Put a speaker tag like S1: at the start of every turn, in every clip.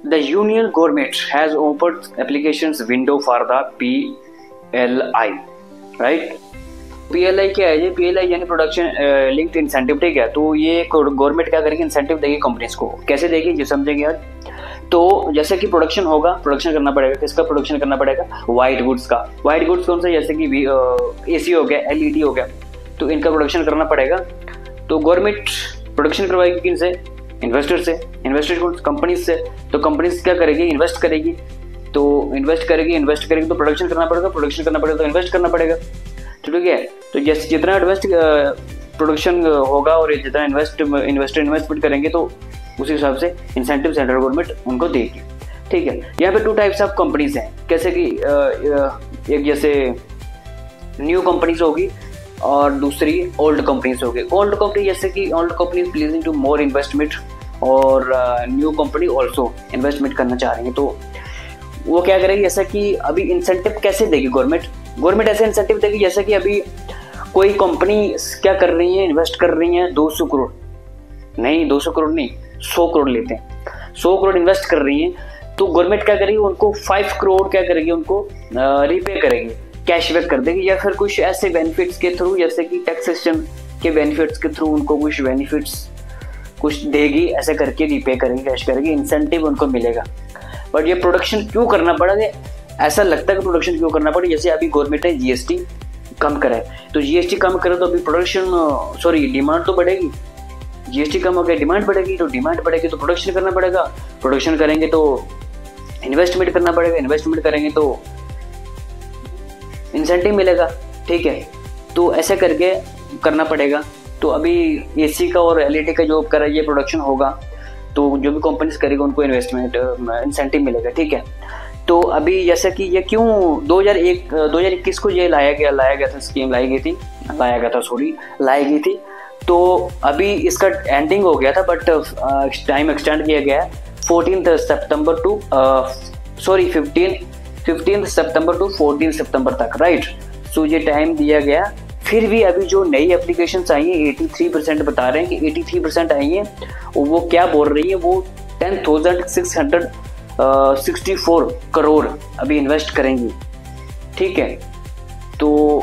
S1: The union government has opened applications window for the PLI, right. PLI क्या है? ये PLI यानी production linked incentive, ठीक है। तो ये गवर्नमेंट क्या करेगी? इंसेंटिव देगी कंपनीज को। कैसे देगी ये समझेंगे आज। तो जैसे कि प्रोडक्शन होगा, प्रोडक्शन करना पड़ेगा। किसका प्रोडक्शन करना पड़ेगा? व्हाइट गुड्स का। व्हाइट गुड्स कौन सा? जैसे कि AC हो गया, LED हो गया, तो इनका प्रोडक्शन करना पड़ेगा। तो गवर्नमेंट प्रोडक्शन करवाएगी किन से? इन्वेस्टर से। इन्वेस्टर कौन? कंपनीज से। तो कंपनीज क्या करेगी? इन्वेस्ट करेगी। तो इन्वेस्ट करेगी तो प्रोडक्शन करना पड़ेगा, प्रोडक्शन करना पड़ेगा तो इन्वेस्ट करना पड़ेगा, ठीक है। तो जैसे जितना इन्वेस्ट प्रोडक्शन होगा और जितना इन्वेस्टर इन्वेस्टमेंट करेंगे तो उसी हिसाब से इंसेंटिव सेंट्रल गवर्नमेंट उनको देगी, ठीक है। यहाँ पे 2 टाइप्स ऑफ कंपनीज हैं। कैसे कि एक जैसे न्यू कंपनीज होगी और दूसरी ओल्ड कंपनीज होगी। ओल्ड कंपनी जैसे कि old company pleasing to more investment और न्यू कंपनी ऑल्सो इन्वेस्टमेंट करना चाह रही है। तो वो क्या करेगी? जैसा कि अभी इंसेंटिव कैसे देगी गवर्नमेंट ऐसे इंसेंटिव देगी जैसे कि अभी कोई कंपनी क्या कर रही है? इन्वेस्ट कर रही है 200 करोड़ नहीं, 200 करोड़ नहीं, 100 करोड़ लेते हैं। 100 करोड़ इन्वेस्ट कर रही है तो गवर्नमेंट क्या करेगी? उनको 5 करोड़ क्या करेगी? उनको रिपे करेगी, कैशबैक कर देगी, या फिर कुछ ऐसे बेनिफिट्स के थ्रू जैसे कि टैक्सेशन के बेनिफिट्स के थ्रू उनको कुछ बेनिफिट्स कुछ देगी, ऐसे करके रिपे करेंगे, कैश करेंगे, इंसेंटिव उनको मिलेगा। बट ये प्रोडक्शन क्यों करना पड़ा? ऐसा लगता है कि प्रोडक्शन क्यों करना पड़ा? जैसे अभी गवर्नमेंट ने GST कम करा है, तो GST कम करे तो अभी डिमांड तो बढ़ेगी। GST कम हो गया, डिमांड बढ़ेगी, तो डिमांड बढ़ेगी तो प्रोडक्शन करना पड़ेगा, प्रोडक्शन करेंगे तो इन्वेस्टमेंट करना पड़ेगा, इन्वेस्टमेंट करेंगे तो इंसेंटिव मिलेगा, ठीक है। तो ऐसे करके करना पड़ेगा। तो अभी AC का और LED का जो कर ये प्रोडक्शन होगा तो जो भी कंपनीज करेगा उनको इन्वेस्टमेंट इंसेंटिव मिलेगा, ठीक है। तो अभी जैसे कि ये क्यों 2021 को ये लाया गया था, स्कीम लाई गई थी। तो अभी इसका एंडिंग हो गया था, बट टाइम एक्सटेंड किया गया है 15 सितंबर टू 14 सितंबर तक, राइट। सो ये टाइम दिया गया। फिर भी अभी जो नई एप्लीकेशंस आई हैं 83% बता रहे हैं कि 83% आई हैं। वो क्या बोल रही है? वो 10,664 करोड़ अभी इन्वेस्ट करेंगी, ठीक है। तो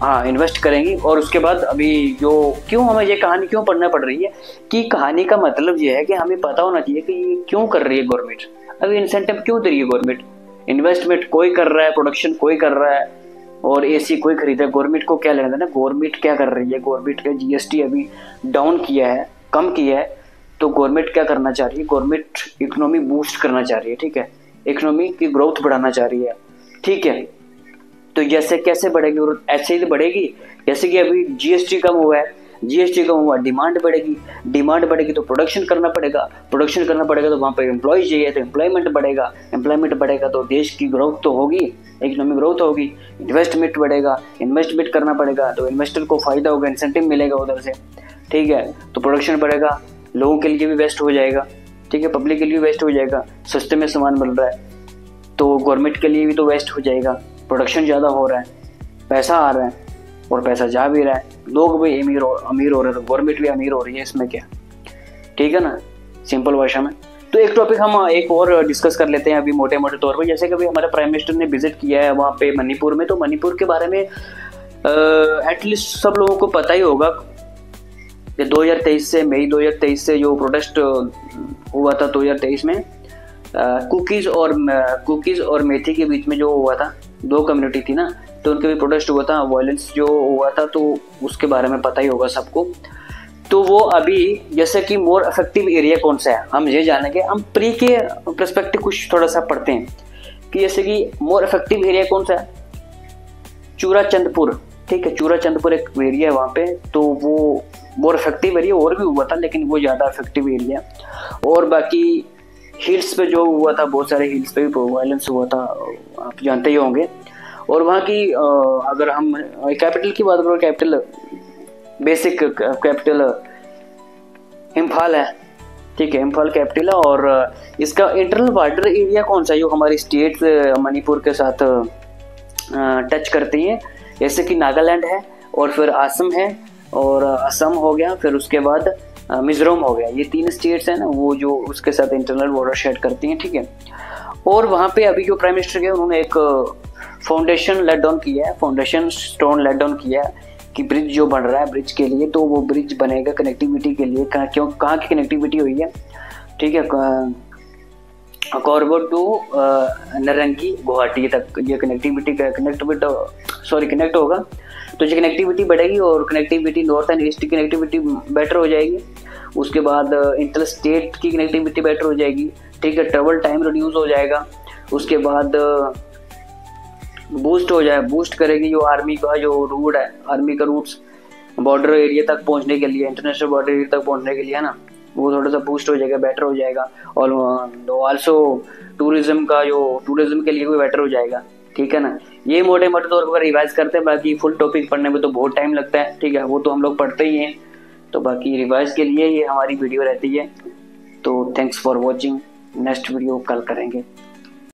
S1: हाँ, इन्वेस्ट करेंगी। और उसके बाद अभी जो क्यों हमें ये कहानी क्यों पढ़ना पड़ रही है कि कहानी का मतलब ये है कि हमें पता होना चाहिए कि ये क्यों कर रही है गवर्नमेंट, अभी इंसेंटिव क्यों दे रही है गवर्नमेंट। इन्वेस्टमेंट कोई कर रहा है, प्रोडक्शन कोई कर रहा है और AC कोई खरीदा है, गवर्नमेंट को क्या लेना देना? गवर्नमेंट क्या कर रही है? गवर्नमेंट का GST अभी डाउन किया है, कम किया है। तो गवर्नमेंट क्या करना चाह रही है? गवर्नमेंट इकोनॉमी बूस्ट करना चाह रही है, ठीक है। इकोनॉमी की ग्रोथ बढ़ाना चाह रही है, ठीक है। तो जैसे कैसे बढ़ेगी ग्रोथ? ऐसे ही बढ़ेगी जैसे कि अभी GST कम हुआ है, डिमांड बढ़ेगी तो प्रोडक्शन करना पड़ेगा तो वहाँ पर एम्प्लॉय चाहिए, तो एम्प्लॉयमेंट बढ़ेगा तो देश की ग्रोथ तो होगी, इकोनॉमिक ग्रोथ होगी। इन्वेस्टमेंट बढ़ेगा, इन्वेस्टमेंट करना पड़ेगा तो इन्वेस्टर को फायदा होगा, इंसेंटिव मिलेगा उधर से, ठीक है। तो प्रोडक्शन बढ़ेगा, लोगों के लिए भी वेस्ट हो जाएगा, ठीक है, पब्लिक के लिए वेस्ट हो जाएगा, सस्ते में सामान मिल रहा है तो गवर्नमेंट के लिए भी तो वेस्ट हो जाएगा। प्रोडक्शन ज़्यादा हो रहा है, पैसा आ रहा है और पैसा जा भी रहा है, लोग भी अमीर हो रहे हैं तो गवर्नमेंट भी अमीर हो रही है, इसमें क्या, ठीक है ना, सिंपल भाषा में। तो एक टॉपिक हम एक और डिस्कस कर लेते हैं अभी मोटे तौर पर। जैसे कि अभी हमारे प्राइम मिनिस्टर ने विजिट किया है वहाँ पे मणिपुर में, तो मणिपुर के बारे में एटलीस्ट सब लोगों को पता ही होगा कि 2023 से मई 2023 से जो प्रोटेस्ट हुआ था 2023 में कुकीज़ और मेथी के बीच में जो हुआ था, 2 कम्युनिटी थी ना, तो उनके भी प्रोटेस्ट हुआ था, वायलेंस जो हुआ था, तो उसके बारे में पता ही होगा सबको। तो वो अभी जैसे कि मोर इफेक्टिव एरिया कौन सा है हम ये जानेंगे। हम प्री के पर्सपेक्टिव कुछ थोड़ा सा पढ़ते हैं कि जैसे कि मोर इफेक्टिव एरिया कौन सा है? चूराचंदपुर, ठीक है, चूराचंदपुर एक एरिया है वहाँ पे, तो वो मोर इफेक्टिव एरिया, और भी हुआ था लेकिन वो ज़्यादा इफेक्टिव एरिया। और बाकी हिल्स पे जो हुआ था, बहुत सारे हिल्स पे भी वायलेंस हुआ था, आप जानते ही होंगे। और वहाँ की अगर हम कैपिटल की बात करें, कैपिटल बेसिक कैपिटल इम्फाल है, ठीक है, इम्फाल कैपिटल है। और इसका इंटरनल बॉर्डर एरिया कौन सा है जो हमारी स्टेट मणिपुर के साथ टच करती है, जैसे कि नागालैंड है और फिर असम है, और असम हो गया, फिर उसके बाद मिजोरम हो गया, ये 3 स्टेट्स हैं ना वो जो उसके साथ इंटरनल बॉर्डर शेयर करती हैं, ठीक है। और वहाँ पे अभी जो प्राइम मिनिस्टर गए उन्होंने एक फाउंडेशन लेट डाउन किया है, फाउंडेशन स्टोन लेट डाउन किया है कि ब्रिज जो बन रहा है ब्रिज के लिए, तो वो ब्रिज बनेगा कनेक्टिविटी के लिए। कहाँ की कनेक्टिविटी हुई है, ठीक है, कॉर्बो टू नारंगी गुवाहाटी तक ये कनेक्ट होगा। तो ये कनेक्टिविटी बढ़ेगी और कनेक्टिविटी नॉर्थ एंड ईस्ट की कनेक्टिविटी बेटर हो जाएगी। उसके बाद इंटर स्टेट की कनेक्टिविटी बेटर हो जाएगी, ठीक है, ट्रेवल टाइम रिड्यूस हो जाएगा। उसके बाद बूस्ट करेगी जो आर्मी का जो रूट है, आर्मी का रूट्स बॉर्डर एरिया तक पहुंचने के लिए, इंटरनेशनल बॉर्डर एरिया तक पहुंचने के लिए है ना, वो थोड़ा सा बूस्ट हो जाएगा, बेटर हो जाएगा। और ऑल्सो टूरिज्म के लिए भी बेटर हो जाएगा, ठीक है ना। ये मोटे मोटे तौर पर रिवाइज करते हैं, बाकी फुल टॉपिक पढ़ने में तो बहुत टाइम लगता है, ठीक है, वो तो हम लोग पढ़ते ही हैं। तो बाकी रिवाइज के लिए ये हमारी वीडियो रहती है। तो thanks for watching, next video कल करेंगे।